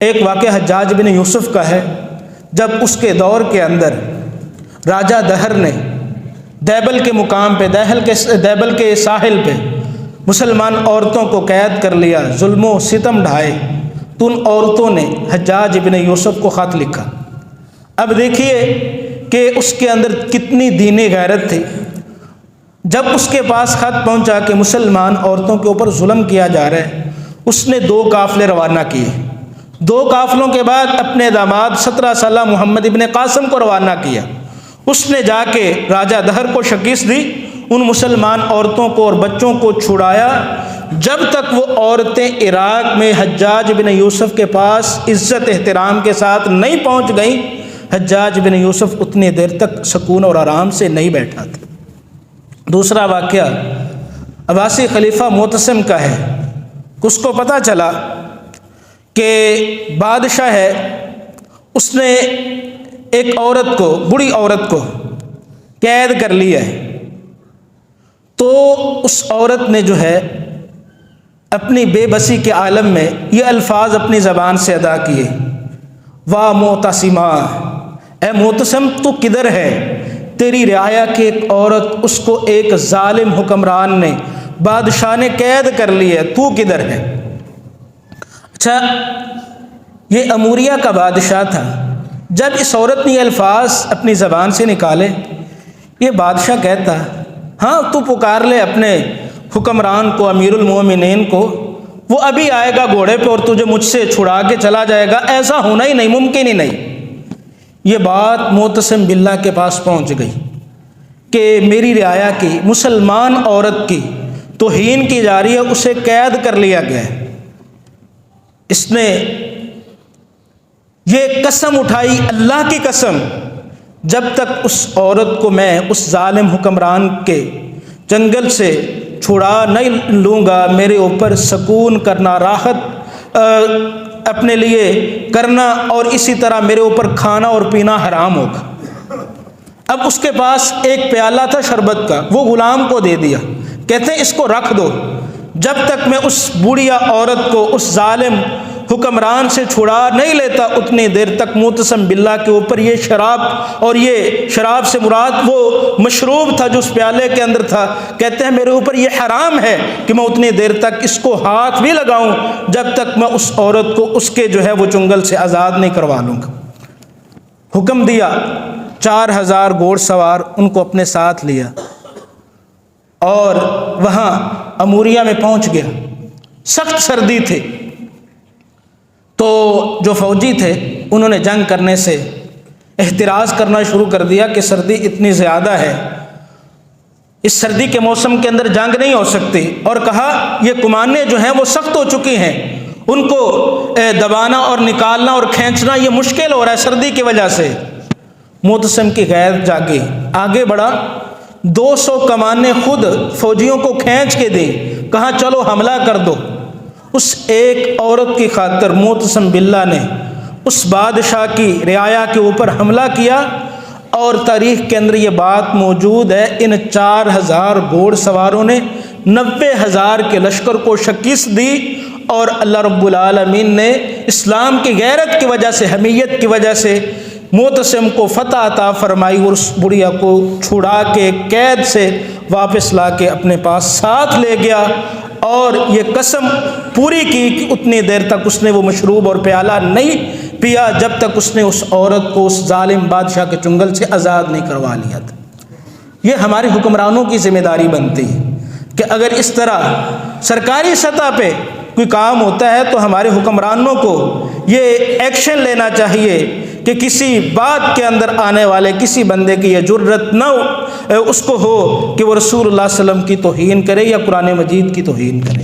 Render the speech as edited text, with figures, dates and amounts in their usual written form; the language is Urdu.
ایک واقعہ حجاج بن یوسف کا ہے، جب اس کے دور کے اندر راجہ دہر نے دیبل کے مقام پہ، دیبل کے ساحل پہ مسلمان عورتوں کو قید کر لیا، ظلم و ستم ڈھائے، تو ان عورتوں نے حجاج بن یوسف کو خط لکھا۔ اب دیکھیے کہ اس کے اندر کتنی دینی غیرت تھی۔ جب اس کے پاس خط پہنچا کہ مسلمان عورتوں کے اوپر ظلم کیا جا رہا ہے، اس نے 2 قافلے روانہ کیے۔ 2 قافلوں کے بعد اپنے داماد 17 سالہ محمد ابن قاسم کو روانہ کیا۔ اس نے جا کے راجہ دہر کو شکست دی، ان مسلمان عورتوں کو اور بچوں کو چھڑایا۔ جب تک وہ عورتیں عراق میں حجاج بن یوسف کے پاس عزت احترام کے ساتھ نہیں پہنچ گئیں، حجاج بن یوسف اتنی دیر تک سکون اور آرام سے نہیں بیٹھا تھا۔ دوسرا واقعہ عباسی خلیفہ معتصم کا ہے۔ اس کو پتہ چلا کہ بادشاہ ہے، اس نے ایک عورت کو، بوڑھی عورت کو قید کر لیا ہے، تو اس عورت نے جو ہے اپنی بے بسی کے عالم میں یہ الفاظ اپنی زبان سے ادا کیے، واہ معتصمہ، اے معتصم تو کدھر ہے؟ تیری رعایا کی ایک عورت، اس کو ایک ظالم حکمران نے، بادشاہ نے قید کر لیا، تو کدھر ہے؟ اچھا، یہ اموریہ کا بادشاہ تھا۔ جب اس عورت نے یہ الفاظ اپنی زبان سے نکالے، یہ بادشاہ کہتا، ہاں تو پکار لے اپنے حکمران کو، امیر المومنین کو، وہ ابھی آئے گا گھوڑے پہ اور تجھے مجھ سے چھڑا کے چلا جائے گا، ایسا ہونا ہی نہیں، ممکن ہی نہیں۔ یہ بات معتصم باللہ کے پاس پہنچ گئی کہ میری رعایا کی، مسلمان عورت کی توہین کی جا رہی ہے، اسے قید کر لیا گیا ہے۔ اس نے یہ قسم اٹھائی، اللہ کی قسم، جب تک اس عورت کو میں اس ظالم حکمران کے جنگل سے چھڑا نہیں لوں گا، میرے اوپر سکون کرنا، راحت اپنے لیے کرنا، اور اسی طرح میرے اوپر کھانا اور پینا حرام ہوگا۔ اب اس کے پاس ایک پیالہ تھا شربت کا، وہ غلام کو دے دیا، کہتے ہیں اس کو رکھ دو، جب تک میں اس بوڑھیا عورت کو اس ظالم حکمران سے چھڑا نہیں لیتا، اتنی دیر تک معتصم باللہ کے اوپر یہ شراب، اور یہ شراب سے مراد وہ مشروب تھا جو اس پیالے کے اندر تھا، کہتے ہیں میرے اوپر یہ حرام ہے کہ میں اتنی دیر تک اس کو ہاتھ بھی لگاؤں جب تک میں اس عورت کو اس کے جو ہے وہ چنگل سے آزاد نہیں کروا لوں گا۔ حکم دیا، 4000 گھوڑ سوار ان کو اپنے ساتھ لیا اور وہاں اموریہ میں پہنچ گیا۔ سخت سردی تھی، تو جو فوجی تھے انہوں نے جنگ کرنے سے احتراز کرنا شروع کر دیا کہ سردی اتنی زیادہ ہے، اس سردی کے موسم کے اندر جنگ نہیں ہو سکتی، اور کہا یہ کمانیں جو ہیں وہ سخت ہو چکی ہیں، ان کو دبانا اور نکالنا اور کھینچنا یہ مشکل ہو رہا ہے سردی کی وجہ سے۔ معتصم کی غیرت جاگی، آگے بڑھا، 200 کمانیں خود فوجیوں کو کھینچ کے دی، کہا چلو حملہ کر دو۔ اس ایک عورت کی خاطر معتصم باللہ نے اس بادشاہ کی رعایا کے اوپر حملہ کیا، اور تاریخ کے اندر یہ بات موجود ہے، ان 4000 گھوڑ سواروں نے 90,000 کے لشکر کو شکست دی، اور اللہ رب العالمین نے اسلام کی غیرت کی وجہ سے، حمیت کی وجہ سے معتصم کو فتح عطا فرمائی، اور اس بڑھیا کو چھڑا کے قید سے واپس لا کے اپنے پاس ساتھ لے گیا، اور یہ قسم پوری کی کہ اتنی دیر تک اس نے وہ مشروب اور پیالہ نہیں پیا جب تک اس نے اس عورت کو اس ظالم بادشاہ کے چنگل سے آزاد نہیں کروا لیا تھا۔ یہ ہمارے حکمرانوں کی ذمہ داری بنتی ہے کہ اگر اس طرح سرکاری سطح پہ کوئی کام ہوتا ہے تو ہمارے حکمرانوں کو یہ ایکشن لینا چاہیے کہ کسی بات کے اندر آنے والے کسی بندے کی یہ جرت نہ اس کو ہو کہ وہ رسول اللہ صلی اللہ علیہ وسلم کی توہین کرے یا قرآن مجید کی توہین کرے۔